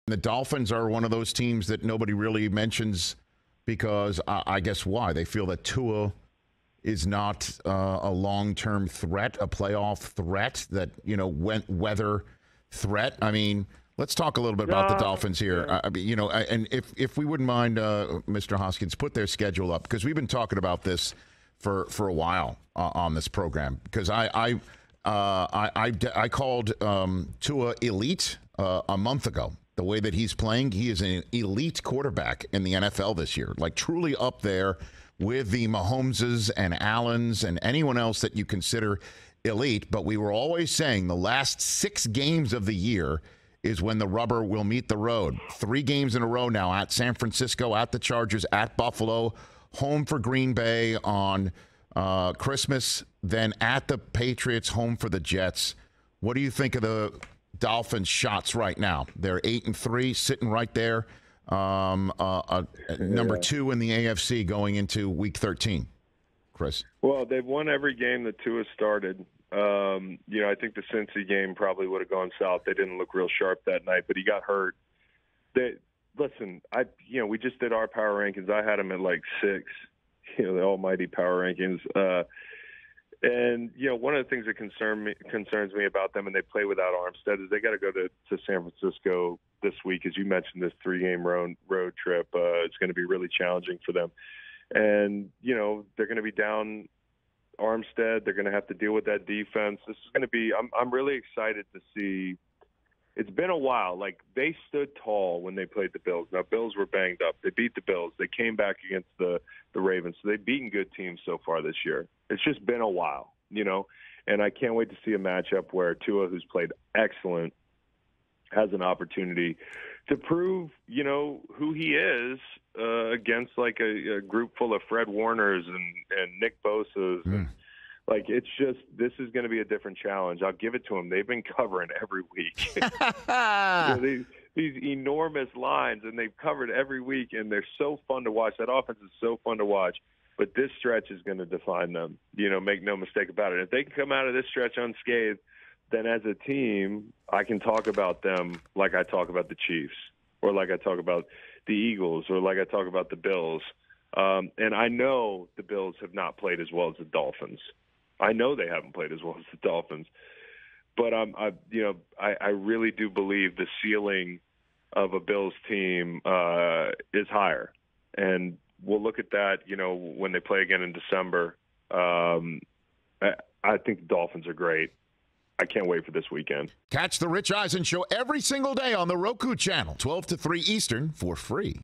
The Dolphins are one of those teams that nobody really mentions because I guess why? They feel that Tua is not a long-term threat, a playoff threat, that, weather threat. I mean, let's talk a little bit about the Dolphins here. Yeah. And if we wouldn't mind, Mr. Hoskins, put their schedule up, because we've been talking about this for a while on this program, because I called Tua elite a month ago. The way that he's playing, he is an elite quarterback in the NFL this year, like truly up there with the Mahomeses and Allens and anyone else that you consider elite. But we were always saying the last 6 games of the year is when the rubber will meet the road. 3 games in a row now, at San Francisco, at the Chargers, at Buffalo, home for Green Bay on Christmas, then at the Patriots, home for the Jets. What do you think of the Dolphins' shots right now? They're 8-3, sitting right there, number 2 in the AFC going into Week 13. Chris? Well, they've won every game that Tua started. I think the Cincy game probably would have gone south. They didn't look real sharp that night, but he got hurt. We just did our power rankings. I had them at like 6, the almighty power rankings. One of the things that concerns me about them, and they play without Armstead, is they got to go to San Francisco this week. As you mentioned, this 3-game road trip, it's going to be really challenging for them. And, they're going to be down Armstead. They're going to have to deal with that defense. This is going to be – I'm really excited to see – it's been a while. Like, they stood tall when they played the Bills. Now, Bills were banged up. They beat the Bills. They came back against the Ravens. So they've beaten good teams so far this year. It's just been a while, and I can't wait to see a matchup where Tua, who's played excellent, has an opportunity to prove, who he is against like a group full of Fred Warners and Nick Bosa's. Like, it's just, this is going to be a different challenge. I'll give it to them. They've been covering every week. These enormous lines, and they've covered every week, and they're so fun to watch. That offense is so fun to watch. But this stretch is going to define them. Make no mistake about it. If they can come out of this stretch unscathed, then as a team, I can talk about them like I talk about the Chiefs, or like I talk about the Eagles, or like I talk about the Bills. And I know the Bills have not played as well as the Dolphins. I know they haven't played as well as the Dolphins, but I really do believe the ceiling of a Bills team is higher, and we'll look at that, when they play again in December. I think the Dolphins are great. I can't wait for this weekend. Catch the Rich Eisen Show every single day on the Roku channel, 12 to 3 Eastern, for free.